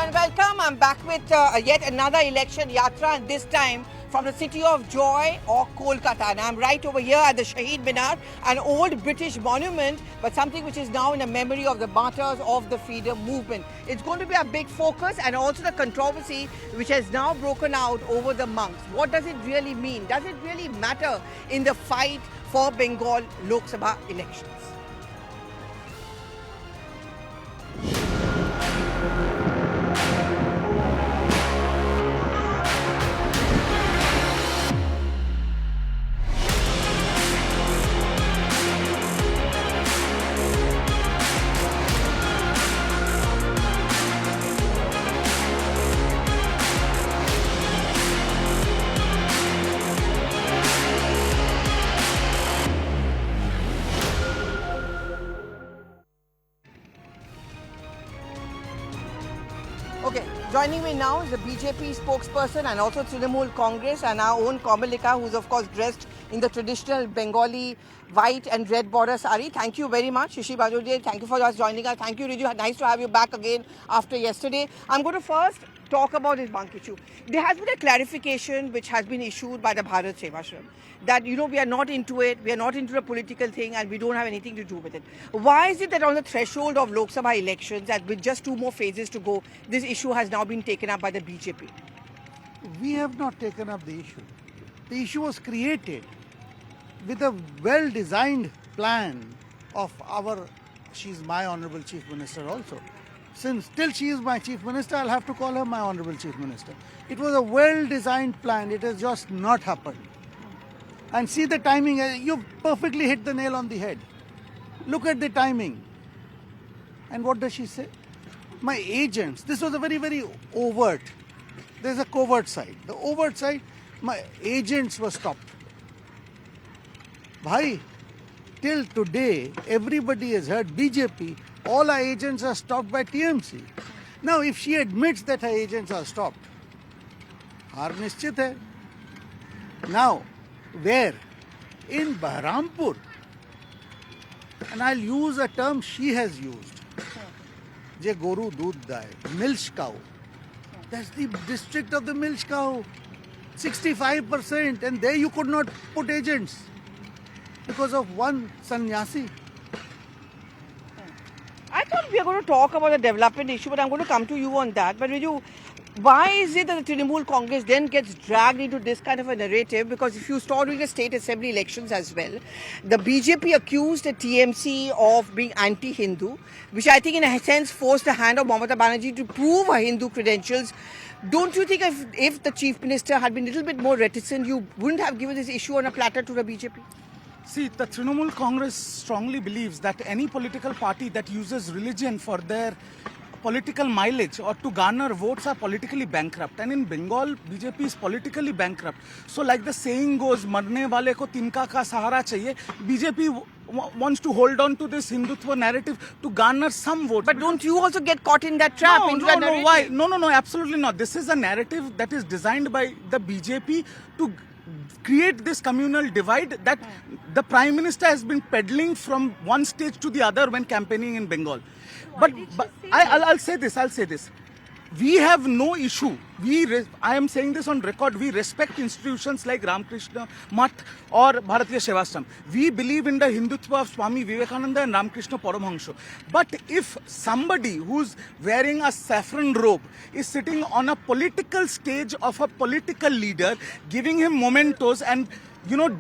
and welcome. I'm back with yet another election yatra, and this time from the city of joy or Kolkata. And I'm right over here at the Shaheed Minar, an old British monument, but something which is now in the memory of the martyrs of the freedom movement. It's going to be a big focus, and also the controversy which has now broken out over the monks. What does it really mean? Does it really matter in the fight for Bengal Lok Sabha elections? Okay, joining me now is the BJP spokesperson and also Trinamool Congress and our own Komalika, who's of course dressed in the traditional Bengali white and red border sari. Thank you very much, Shishi Bajodia. Thank you for just joining us. Thank you, Riju. Nice to have you back again after yesterday. I'm going to first talk about this bank issue. There has been a clarification which has been issued by the Bharat Sevashram that, we are not into it, we are not into the political thing, and we don't have anything to do with it. Why is it that on the threshold of Lok Sabha elections, and with just 2 more phases to go, this issue has now been taken up by the BJP? We have not taken up the issue. The issue was created with a well-designed plan of she's my Honorable Chief Minister also. Since till she is my Chief Minister, I'll have to call her my Honorable Chief Minister. It was a well-designed plan. It has just not happened. And see the timing, you perfectly hit the nail on the head. Look at the timing. And what does she say? My agents, this was a very, very overt. There's a covert side. The overt side, my agents were stopped. Bhai, till today, everybody has heard BJP, all our agents are stopped by TMC. Now, if she admits that her agents are stopped, haar nischit hai. Now, where? In Bahrampur. And I'll use a term she has used. Je Goru Doodh Dae, milch cow. That's the district of the milch cow. 65%, and there you could not put agents because of one sannyasi. I thought we are going to talk about the development issue, but I'm going to come to you on that. But why is it that the Trinamool Congress then gets dragged into this kind of a narrative? Because if you saw during the state assembly elections as well, the BJP accused the TMC of being anti-Hindu, which I think in a sense forced the hand of Mamata Banerjee to prove her Hindu credentials. Don't you think if the Chief Minister had been a little bit more reticent, you wouldn't have given this issue on a platter to the BJP? See, the Trinamool Congress strongly believes that any political party that uses religion for their political mileage or to garner votes are politically bankrupt. And in Bengal, BJP is politically bankrupt. So like the saying goes, marne wale ko tinka ka sahara chahiye, BJP wants to hold on to this Hindutva narrative to garner some votes. But don't you also get caught in that trap? No, why? No, absolutely not. This is a narrative that is designed by the BJP to create this communal divide that the Prime Minister has been peddling from one stage to the other when campaigning in Bengal. But I'll say this. We have no issue. I am saying this on record. We respect institutions like Ramakrishna Math or Bharatiya Sevashram. We believe in the Hindutva of Swami Vivekananda and Ramakrishna Paramahansa. But if somebody who's wearing a saffron robe is sitting on a political stage of a political leader, giving him mementos and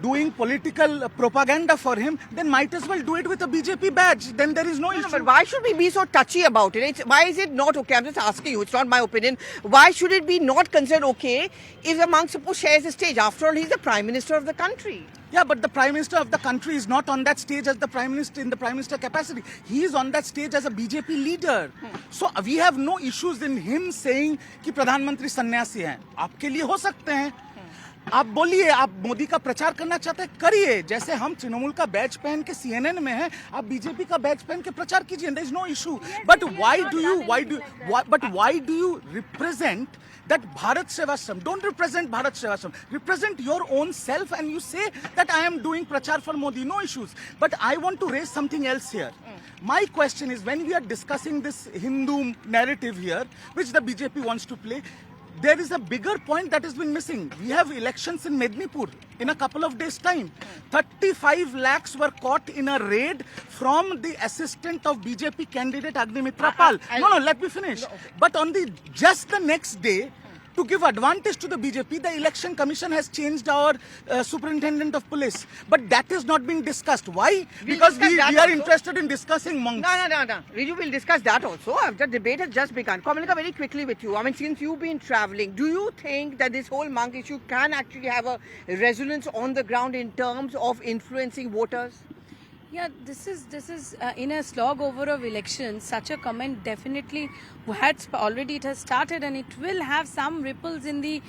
doing political propaganda for him, then might as well do it with a BJP badge. Then there is no issue. But why should we be so touchy about it? Why is it not okay? I'm just asking you. It's not my opinion. Why should it be not considered okay if the monk suppose shares the stage? After all, he's the Prime Minister of the country. Yeah, but the Prime Minister of the country is not on that stage as the Prime Minister in the Prime Minister capacity. He is on that stage as a BJP leader. So we have no issues in him saying कि प्रधानमंत्री सन्यासी हैं. आपके लिए हो सकते हैं. आप बोलिए, आप मोदी का प्रचार करना चाहते हैं, करिए. जैसे हम तृणमूल का बैच पहन के CNN में हैं, आप बीजेपी का बैच पहन के प्रचार कीजिए. There is no issue. But why do you represent that Bharat Sevashram? Don't represent Bharat Sevashram. Represent your own self and you say that I am doing prachar for Modi. No issues. But I want to raise something else here. My question is, when we are discussing this Hindu narrative here, which the BJP wants to play, there is a bigger point that has been missing. We have elections in Mednipur in a couple of days' time. 35 lakhs were caught in a raid from the assistant of BJP candidate Agnimitra Pal. No, let me finish. But on the just the next day, to give advantage to the BJP, the election commission has changed our superintendent of police. But that is not being discussed. Why? Because discuss we that are also. interested in discussing monks. No. Riju will discuss that also. The debate has just begun. Kamalika, very quickly with you. I mean, since you've been traveling, do you think that this whole monk issue can actually have a resonance on the ground in terms of influencing voters? Yeah, this is in a slog over of elections. Such a comment definitely already it has started, and it will have some ripples in the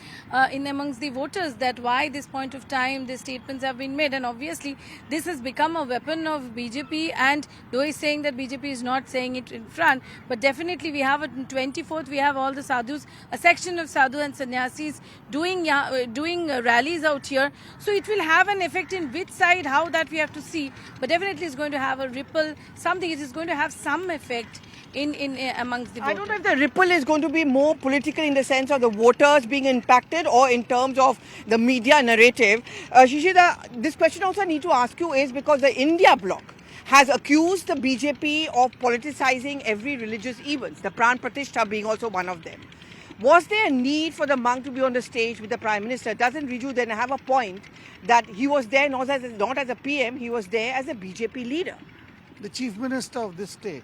in amongst the voters. That why this point of time the statements have been made, and obviously this has become a weapon of BJP. And though he's saying that BJP is not saying it in front, but definitely we have on 24th we have all the sadhus, a section of sadhu and sannyasis doing rallies out here. So it will have an effect in which side, how that we have to see, but definitely it's going to have a ripple. Something it is going to have some effect in amongst the voters. I don't know if the ripple is going to be more political in the sense of the voters being impacted or in terms of the media narrative. Shishida, this question also I need to ask you is because the India bloc has accused the BJP of politicizing every religious event, the Pran Pratishtha being also one of them. Was there a need for the monk to be on the stage with the Prime Minister? Doesn't Riju then have a point that he was there not as a PM, he was there as a BJP leader? The Chief Minister of this state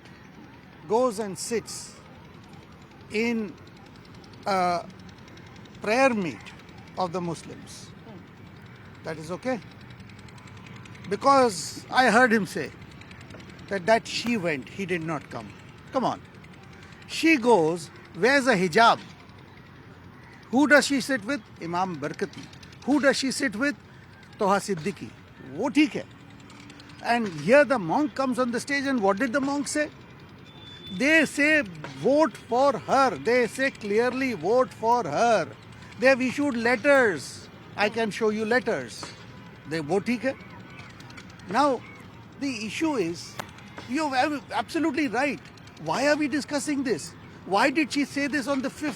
goes and sits in a prayer meet of the Muslims. That is okay. Because I heard him say that she went, he did not come. Come on. She goes, wears a hijab. Who does she sit with? Imam Barkati. Who does she sit with? Toha Siddiqui. वो ठीक है. And here the monk comes on the stage, and what did the monk say? They say vote for her. They say clearly vote for her. They have issued letters. I can show you letters. They वो ठीक है. Now the issue is, you are absolutely right. Why are we discussing this? Why did she say this on the 5th?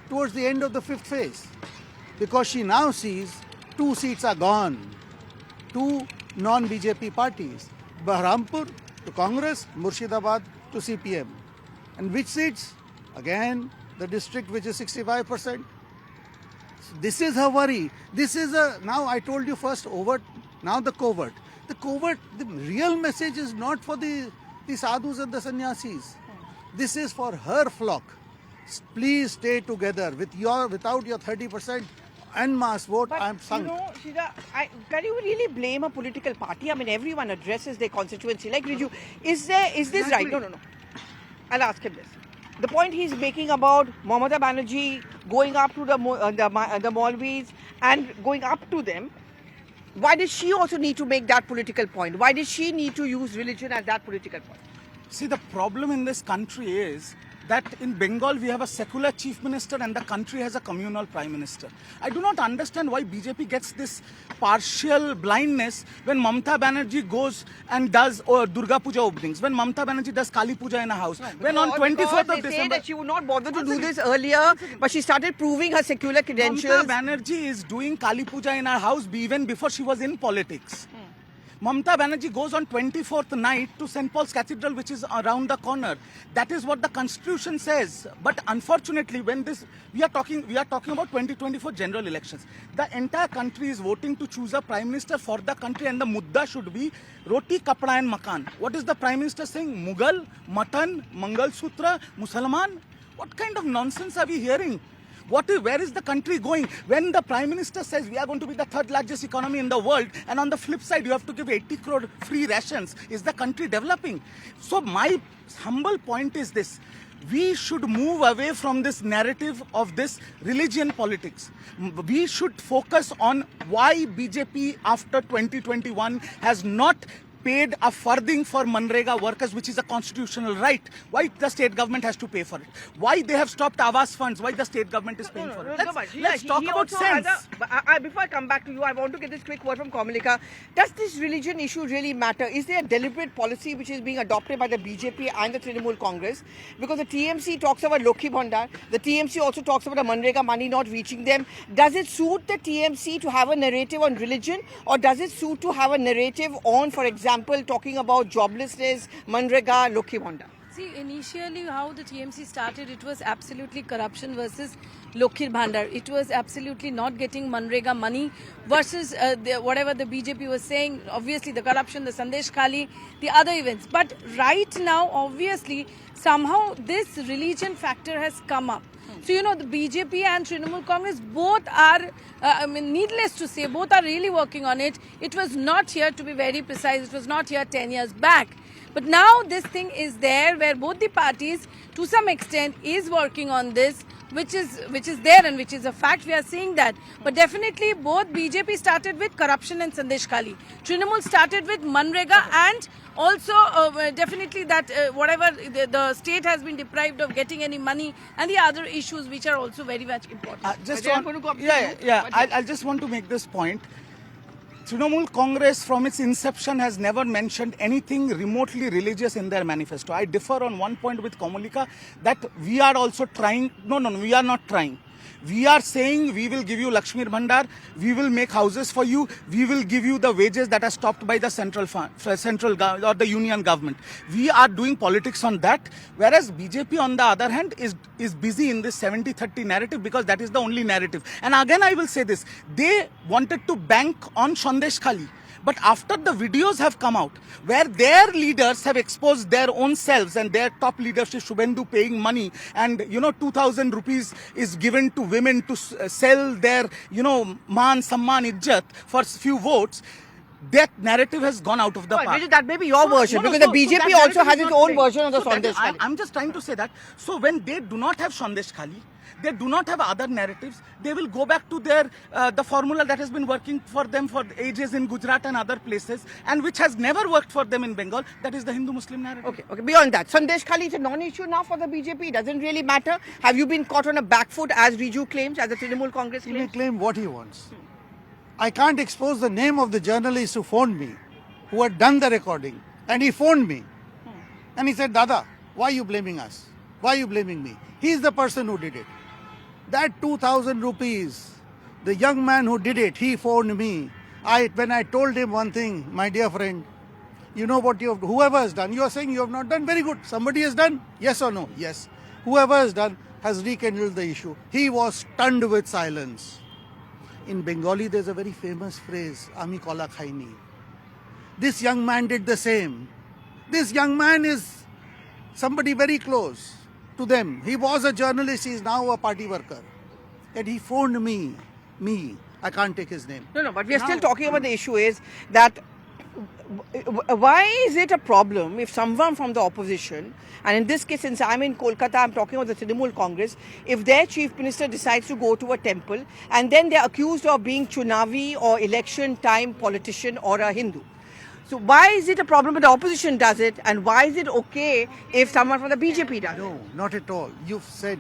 Towards the end of the 5th phase, because she now sees 2 seats are gone, 2 non-BJP parties, Bahrampur to Congress, Murshidabad to CPM. And which seats? Again, the district which is 65%. So this is her worry. This is now I told you first overt, now the covert. The covert, the real message is not for the sadhus and the sannyasis. This is for her flock. Please stay together. Without your 30% en masse vote, But, I'm sunk. you know, Shida, can you really blame a political party? I mean, everyone addresses their constituency. Like Riju, is this right? No. I'll ask him this. The point he's making about Mamata Banerjee going up to the Maulvis and going up to them, why does she also need to make that political point? Why does she need to use religion as that political point? See, the problem in this country is that in Bengal we have a secular chief minister and the country has a communal prime minister. I do not understand why BJP gets this partial blindness when Mamata Banerjee goes and does Durga Puja openings, when Mamata Banerjee does Kali Puja in a house, when on 24th of they say December... that she would not bother to do this earlier, but she started proving her secular credentials. Mamata Banerjee is doing Kali Puja in her house even before she was in politics. Mamata Banerjee goes on 24th night to St. Paul's Cathedral, which is around the corner. That is what the Constitution says. But unfortunately, when we are talking about 2024 general elections. The entire country is voting to choose a prime minister for the country, and the mudda should be roti, kapda, and makan. What is the prime minister saying? Mughal, mutton, Mangal Sutra, Musalman? What kind of nonsense are we hearing? Where is the country going? When the Prime Minister says we are going to be the 3rd largest economy in the world, and on the flip side you have to give 80 crore free rations, is the country developing? So my humble point is this: we should move away from this narrative of this religion politics. We should focus on why BJP after 2021 has not paid a farthing for Manrega workers, which is a constitutional right. Why the state government has to pay for it? Why they have stopped Awas funds? Why the state government is paying for it? Let's talk about sense. Before I come back to you, I want to get this quick word from Kamalika. Does this religion issue really matter? Is there a deliberate policy which is being adopted by the BJP and the Trinamool Congress? Because the TMC talks about Lokhi Bhandar, the TMC also talks about the Manrega money not reaching them. Does it suit the TMC to have a narrative on religion, or does it suit to have a narrative on, for example, talking about joblessness, Manrega, Lokhi Bhandar? See, initially how the TMC started, it was absolutely corruption versus Lokhir Bhandar. It was absolutely not getting Manrega money versus whatever the BJP was saying. Obviously, the corruption, the Sandesh Khali, the other events. But right now, obviously, somehow this religion factor has come up. So, you know, the BJP and Trinamool Congress both are, needless to say, both are really working on it. It was not here, to be very precise, it was not here 10 years back. But now this thing is there where both the parties to some extent is working on this, which is there and which is a fact. We are seeing that. But definitely both BJP started with corruption and Sandesh Khali. Trinamool started with Manrega and also definitely that whatever the state has been deprived of getting any money and the other issues which are also very much important. I just want to make this point. Trinamool Congress from its inception has never mentioned anything remotely religious in their manifesto. I differ on one point with Kamalika that we are also trying. No, we are not trying. We are saying we will give you Lakshmi Bhandar, we will make houses for you, we will give you the wages that are stopped by the central or the union government. We are doing politics on that, whereas BJP on the other hand is busy in this 70-30 narrative because that is the only narrative. And again I will say this, they wanted to bank on Sandesh Khali. But after the videos have come out, where their leaders have exposed their own selves and their top leadership, Shubhendu paying money, and 2,000 rupees is given to women to sell their, man, samman, ijjat for few votes, that narrative has gone out of the park. That may be your version, because the BJP also has its own version of the Sandesh Khali. I'm just trying to say that. So when they do not have Sandesh Khali, they do not have other narratives, they will go back to their the formula that has been working for them for ages in Gujarat and other places, and which has never worked for them in Bengal. That is the Hindu-Muslim narrative. Okay. Beyond that, Sandesh Khali is a non-issue now for the BJP. It doesn't really matter. Have you been caught on a back foot, as Riju claims, as the Trinamool Congress He may claims? claim what he wants. I can't expose the name of the journalist who phoned me, who had done the recording, and he phoned me. And he said, Dada, why are you blaming us? Why are you blaming me? He's the person who did it. That 2,000 rupees, the young man who did it, he phoned me. When I told him one thing, my dear friend, you know what whoever has done, you are saying you have not done, very good. Somebody has done, yes or no? Yes. Whoever has done has rekindled the issue. He was stunned with silence. In Bengali, there's a very famous phrase, Ami kola khaini. This young man did the same. This young man is somebody very close to them. He was a journalist, he is now a party worker. And he phoned me. I can't take his name. No, but we are still talking about the issue is that why is it a problem if someone from the opposition, and in this case, since I'm in Kolkata, I'm talking about the Trinamool Congress, if their chief minister decides to go to a temple and then they're accused of being Chunavi or election time politician or a Hindu. So why is it a problem if the opposition does it, and why is it okay if someone from the BJP does it? No, not at all. You've said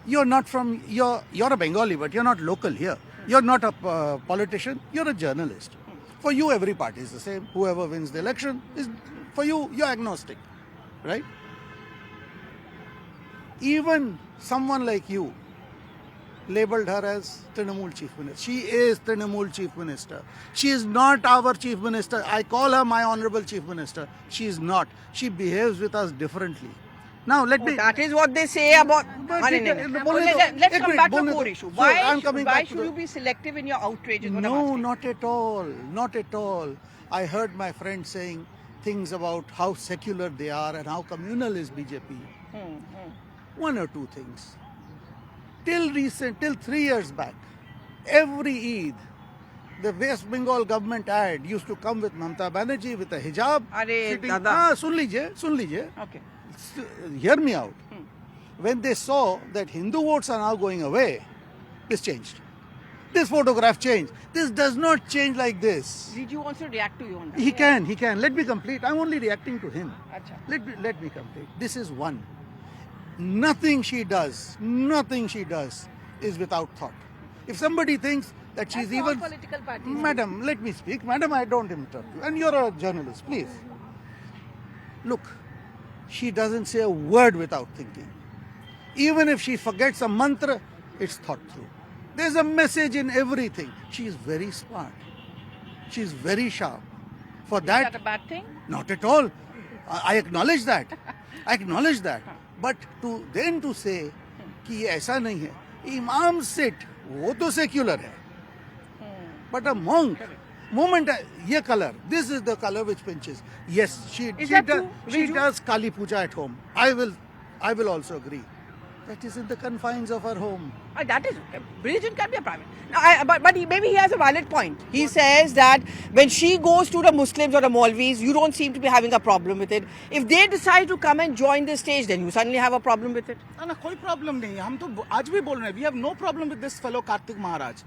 you're a Bengali, but you're not local here. You're not a politician, you're a journalist. For you, every party is the same. Whoever wins the election is, for you, you're agnostic, right? Even someone like you labeled her as Trinamool Chief Minister. She is Trinamool Chief Minister. She is not our Chief Minister. I call her my Honorable Chief Minister. She is not. She behaves with us differently. Now, let me... That is what they say about... Let's come back to the core issue. Why should you be selective in your outrages? No, not at all. Not at all. I heard my friend saying things about how secular they are and how communal is BJP. One or two things. Till 3 years back, every Eid, the West Bengal government ad used to come with Mamata Banerjee with a hijab. Sun lijiye. Okay. Hear me out. When they saw that Hindu votes are now going away, this changed. This photograph changed. This does not change like this. Riju wants to react to you on that. He can. Let me complete. I'm only reacting to him. Acha. Let me complete. This is one. Nothing she does is without thought. If somebody thinks that she's That's all even... political parties. Madam, let me speak. Madam, I don't interrupt you. And you're a journalist, please. Look, she doesn't say a word without thinking. Even if she forgets a mantra, it's thought through. There's a message in everything. She is very smart. She's very sharp. For Is that that, a bad thing? not at all. I acknowledge that. But to say कि ये ऐसा नहीं है. Imam sit, वो तो secular है. But a monk, ये color, this is the color which pinches. Yes, she that true, Riju? does Kali Puja at home. I will also agree. That is in the confines of her home. That is religion can be a private. But maybe he has a valid point. He says that when she goes to the Muslims or the Maulvis, you don't seem to be having a problem with it. If they decide to come and join the stage, then you suddenly have a problem with it. ना कोई problem नहीं है हम तो आज भी बोल रहे हैं we have no problem with this fellow Kartik Maharaj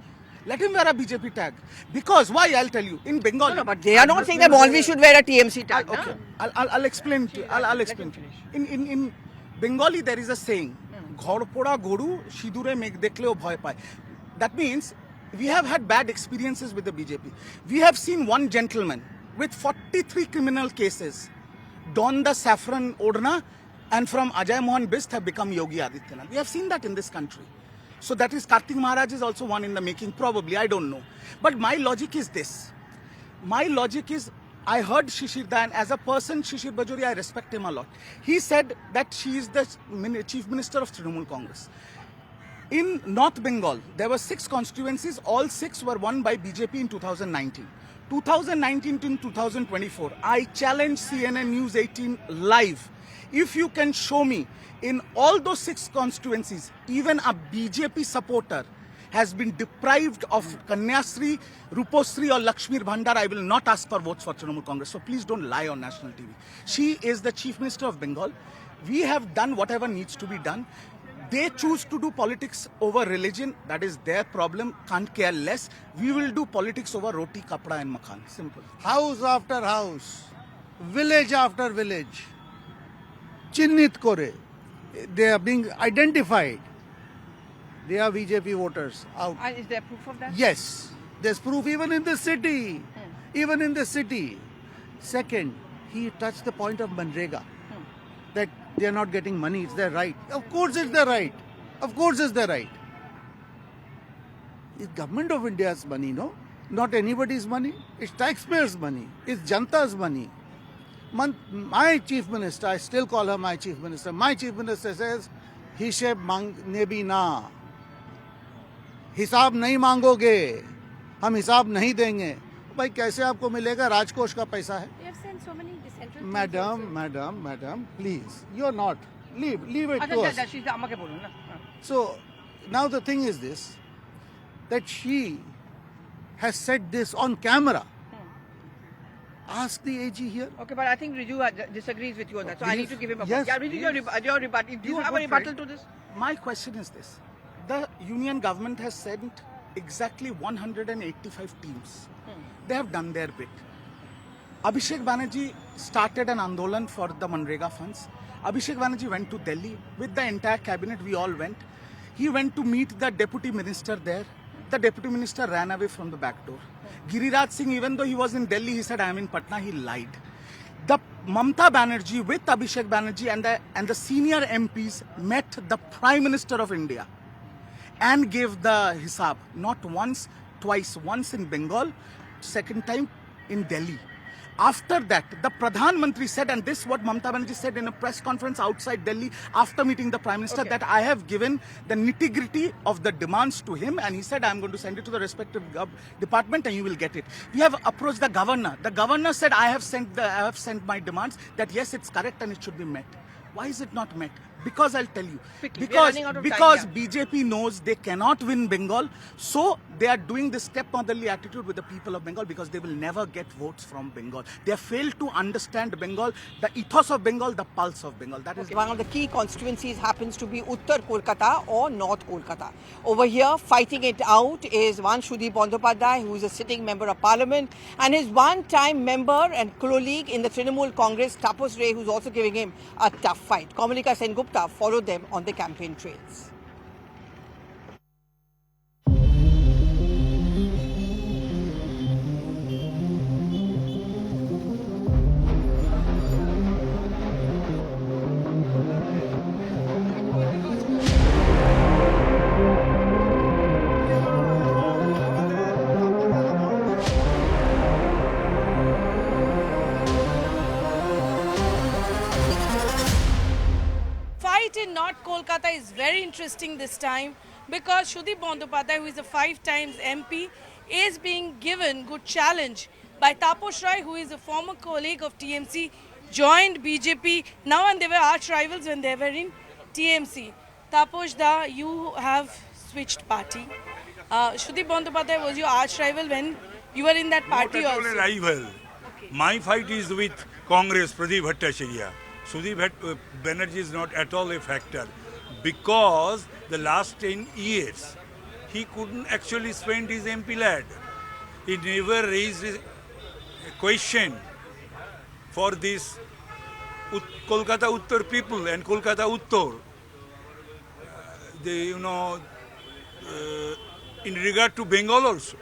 let him wear a BJP tag because why I will tell you in Bengal No, but they are not saying that Maulvi should wear a TMC tag. okay I'll explain to you I'll explain to you in Bengali there is a saying ঘর পোড়া গরু সিঁদুরে মেঘ দেখলেও ভয় পায় that means we have had bad experiences with the BJP we have seen one gentleman with 43 criminal cases don the saffron odna and from Ajay Mohan Bist have become Yogi Adityanath. We have seen that in this country. So that is Kartik Maharaj is also one in the making, probably, I don't know. But my logic is this. My logic is, I heard Shishir Dan, as a person, Shishir Bajori, I respect him a lot. He said that she is the Chief Minister of Trinamool Congress. In North Bengal, there were 6 constituencies, all 6 were won by BJP in 2019. 2019 to 2024, I challenge CNN News 18 live. If you can show me in all those 6 constituencies, even a BJP supporter has been deprived of Kanyasri, Rupasri or Lakshmir Bhandar, I will not ask for votes for Trinamool Congress. So please don't lie on national TV. She is the Chief Minister of Bengal. We have done whatever needs to be done. They choose to do politics over religion. That is their problem. Can't care less. We will do politics over roti, kapda and makhan. Simple. House after house, village after village, chinnit kore, they are being identified. They are BJP voters out. And is there proof of that? Yes, there's proof even in the city. Even in the city. Second, he touched the point of Manrega. That they are not getting money, it's their right. Of course it's their right. Of course it's their right. It's government of India's money, no? Not anybody's money. It's taxpayers' money. It's Janta's money. My chief minister, I still call her my chief minister. My chief minister says, हिशेब मांगने भी ना, हिसाब नहीं मांगोगे, हम हिसाब नहीं देंगे. भाई कैसे आपको मिलेगा? राजकोष का पैसा है. They have sent so many decentralized Madam, please, you're not. Leave it to us. she's the Amma ke bolo na. So now the thing is this, that she has said this on camera. Ask the AG here. Okay, but I think Riju disagrees with you on that. So I need to give him a Yes. Yeah, Riju, your rebuttal. Do you No, have a go for rebuttal it. to this? My question is this. The union government has sent exactly 185 teams. They have done their bit. Abhishek Banerjee started an Andolan for the Manrega funds. Abhishek Banerjee went to Delhi with the entire cabinet. We all went. He went to meet the deputy minister there. The deputy minister ran away from the back door. Giriraj Singh, even though he was in Delhi, he said, I am in Patna. He lied. The Mamta Banerjee with Abhishek Banerjee and the senior MPs met the Prime Minister of India and gave the hisab. Not once, twice. Once in Bengal, second time in Delhi. After that, the Pradhan Mantri said, and this is what Mamta Banerjee said in a press conference outside Delhi after meeting the Prime Minister, that I have given the nitty-gritty of the demands to him, and he said, I'm going to send it to the respective department and you will get it. We have approached the governor. The governor said, I have sent my demands, that yes, it's correct and it should be met. Why is it not met? Because I'll tell you. Quickly, we are Because, running out of time, because yeah. BJP knows they cannot win Bengal, so they are doing this stepmotherly attitude with the people of Bengal because they will never get votes from Bengal. They have failed to understand Bengal, the ethos of Bengal, the pulse of Bengal. That is One of the key constituencies happens to be Uttar Kolkata or North Kolkata. Over here, fighting it out is one Sudip Bandyopadhyay, who is a sitting member of parliament, and his one-time member and colleague in the Trinamool Congress, Tapas Ray, who's also giving him a tough fight. Kamalika Sengupta followed them on the campaign trails. Fight in North Kolkata is very interesting this time because Sudip Bandyopadhyay, who is a 5 times MP, is being given good challenge by Tapas Rai, who is a former colleague of TMC, joined BJP now, and they were arch rivals when they were in TMC. Tapas da, you have switched party. Sudip Bandyopadhyay was your arch rival when you were in that party Not at all also. a rival. My fight is with Congress, Pradeep Bhattacharya. Sudip Banerjee is not at all a factor because the last 10 years he couldn't actually spend his MP lad. He never raised a question for this Kolkata Uttar people and Kolkata Uttar. In regard to Bengal also.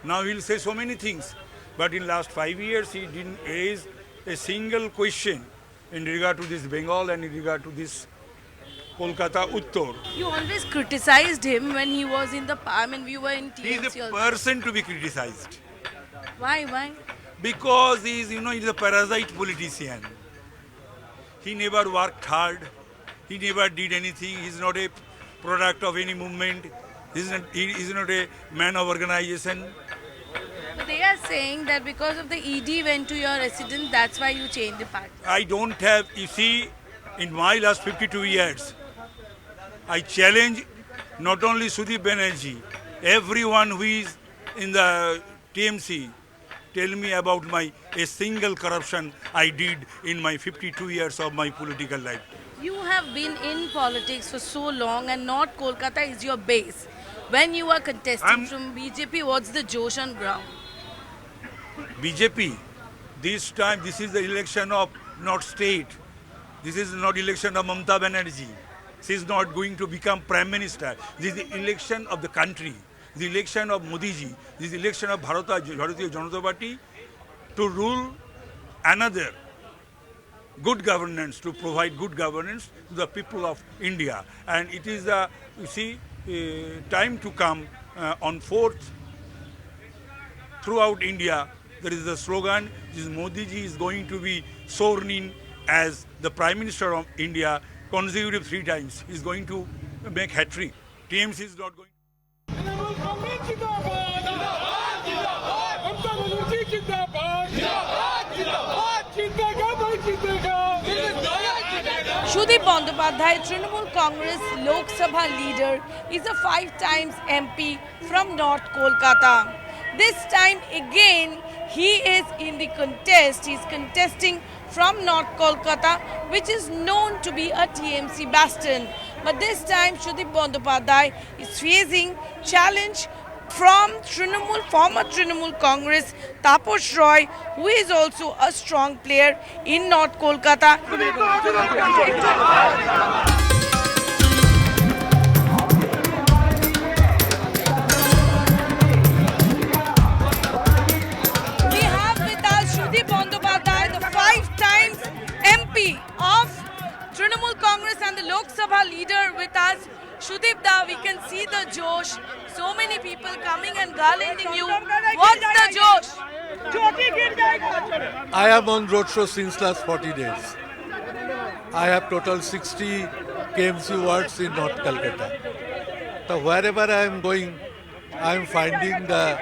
Now he'll say so many things. But in last 5 years he didn't raise a single question in regard to this Bengal and in regard to this Kolkata Uttar. You always criticized him when he was in the parliament. We were in He is TMC a also. person to be criticized Why? because he's a parasite politician. He never worked hard. He never did anything. He's not a product of any movement. He is not a man of organization. But they are saying that because of the ED went to your residence, that's why you changed the party. I don't have, you see, in my last 52 years, I challenge not only Sudip Banerjee, everyone who is in the TMC, tell me about a single corruption I did in my 52 years of my political life. You have been in politics for so long and North Kolkata is your base. When you are contesting from BJP, what's the Josh on ground? BJP, this time, this is the election of not state. This is not election of Mamata Banerjee. She is not going to become Prime Minister. This is the election of the country. The election of Modi ji. This is the election of Bharatiya Janata Party to rule another good governance, to provide good governance to the people of India. And it is the, time to come on 4th throughout India. There is a slogan, Modi ji is going to be sworn in as the Prime Minister of India consecutive 3 times. He is going to make hat-trick. TMC is not going. Sudip Bandyopadhyay, Trinamool Congress Lok Sabha leader, is a 5 times MP from North Kolkata. This time again, he is in the contest. He is contesting from North Kolkata, which is known to be a TMC bastion. But this time, Sudip Bandyopadhyay is facing challenge from former Trinamool Congress, Tapas Rai, who is also a strong player in North Kolkata. We have with us Sudip Bandyopadhyay, the 5 times MP of Trinamool Congress and the Lok Sabha leader with us. Sudip da, we can see the Josh. So many people coming and garlanding you. What's the Josh? I am on roadshow since last 40 days. I have total 60 KMC wards in North Calcutta. So wherever I am going, I am finding the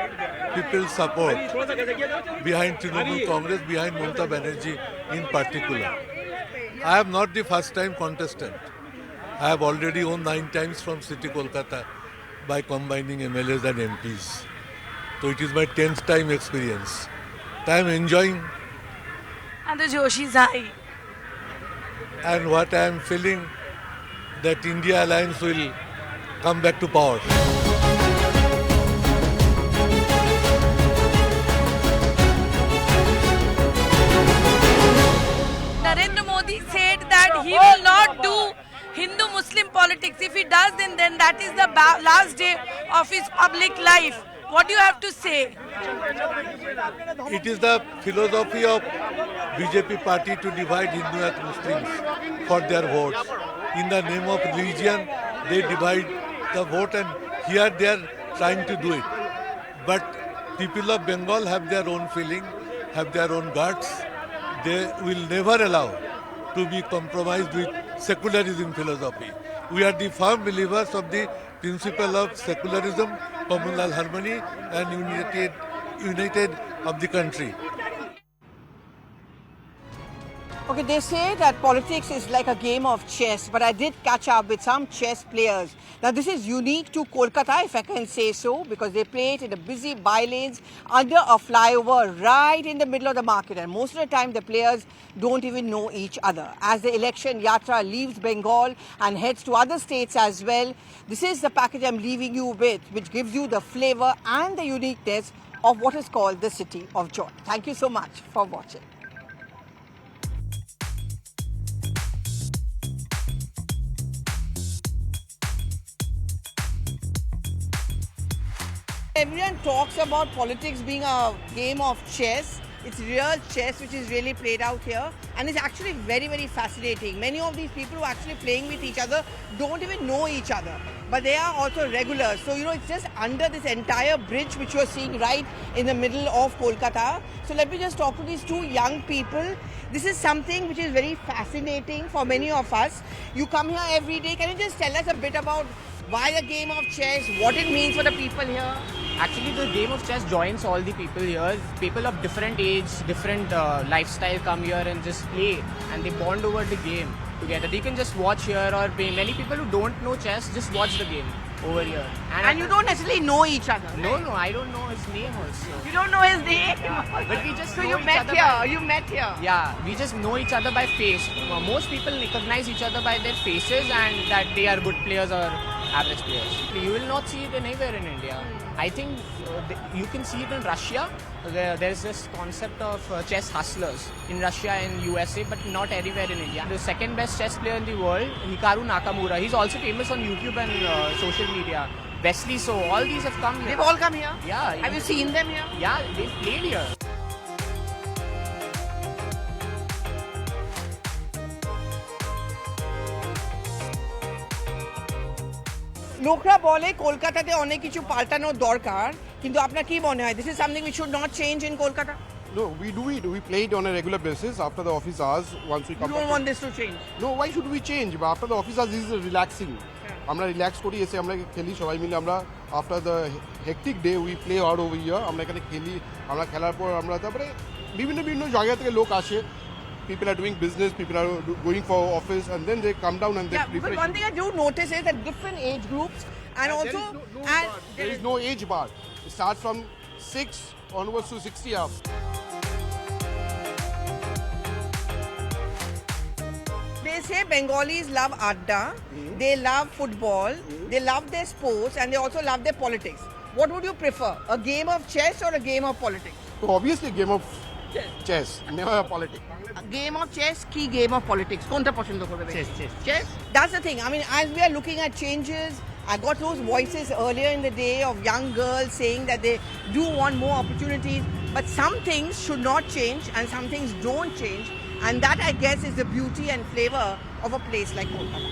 people's support behind Trinamool Congress, behind Mamata Banerjee in particular. I am not the first time contestant. I have already won 9 times from City Kolkata by combining MLAs and MPs. So it is my 10th time experience. I am enjoying, And the Josh is high. and what I am feeling that India Alliance will come back to power. Narendra Modi said that he will not do Hindu-Muslim politics. If he does, then that is the last day of his public life. What do you have to say? It is the philosophy of BJP party to divide Hindu and Muslims for their votes. In the name of religion, they divide the vote, and here they are trying to do it. But people of Bengal have their own feeling, have their own guts. They will never allow to be compromised with secularism philosophy. We are the firm believers of the principle of secularism, communal harmony, and united of the country. Okay, they say that politics is like a game of chess, but I did catch up with some chess players. Now, this is unique to Kolkata, if I can say so, because they play it in the busy by-lanes under a flyover right in the middle of the market. And most of the time, the players don't even know each other. As the election yatra leaves Bengal and heads to other states as well, this is the package I'm leaving you with, which gives you the flavor and the uniqueness of what is called the City of Joy. Thank you so much for watching. Everyone talks about politics being a game of chess. It's real chess which is really played out here, and it's actually very, very fascinating. Many of these people who are actually playing with each other don't even know each other, but they are also regulars. So, it's just under this entire bridge which you're seeing right in the middle of Kolkata. So let me just talk to these two young people. This is something which is very fascinating for many of us. You come here every day. Can you just tell us a bit about why a game of chess, what it means for the people here? Actually, the game of chess joins all the people here. People of different age, different lifestyle come here and just play, and they bond over the game together. They can just watch here or play. Many people who don't know chess just watch the game over here. And you don't necessarily know each other. No, I don't know his name also. You don't know his name? But we just So know you each met other here, by- you met here. Yeah, we just know each other by face. Most people recognize each other by their faces and that they are good players or average players. You will not see it anywhere in India. I think you can see it in Russia. There's this concept of chess hustlers in Russia and USA, but not anywhere in India. The second best chess player in the world, Hikaru Nakamura, he's also famous on YouTube and social media. Wesley, so all these have come here. They've all come here? Yeah. Have you seen them here? Yeah, they've played here. লোকরা বলে কলকাতাতে অনেক কিছু পাল্টানো দরকার, কিন্তু আপনার কি মনে হয়, this is something which should not change in Kolkata? No, we do it. We play it on a regular basis after the office hours. Once we You come don't back. want this to change? No, why should we change? But after the office hours, this is relaxing. আমরা relax করি, এসে আমরা খেলি সবাই মিলে। আমরা after the hectic day we play out over here. আমরা এখানে খেলি, আমরা খেলার পর আমরা তারপরে বিভিন্ন বিভিন্ন জায়গা থেকে লোক আসে। People are doing business, people are going for office, and then they come down and they Yeah, but refresh. one thing I do notice is that different age groups and also There is no age bar. It starts from 6 onwards to 60 up. They say Bengalis love adda, they love football, they love their sports, and they also love their politics. What would you prefer, a game of chess or a game of politics? So obviously game of chess, never a politics. A game of chess, key game of politics. কোনটা পছন্দ করবে? Chess. That's the thing. I mean, as we are looking at changes, I got those voices earlier in the day of young girls saying that they do want more opportunities, but some things should not change and some things don't change, and that, I guess, is the beauty and flavor of a place like Kolkata.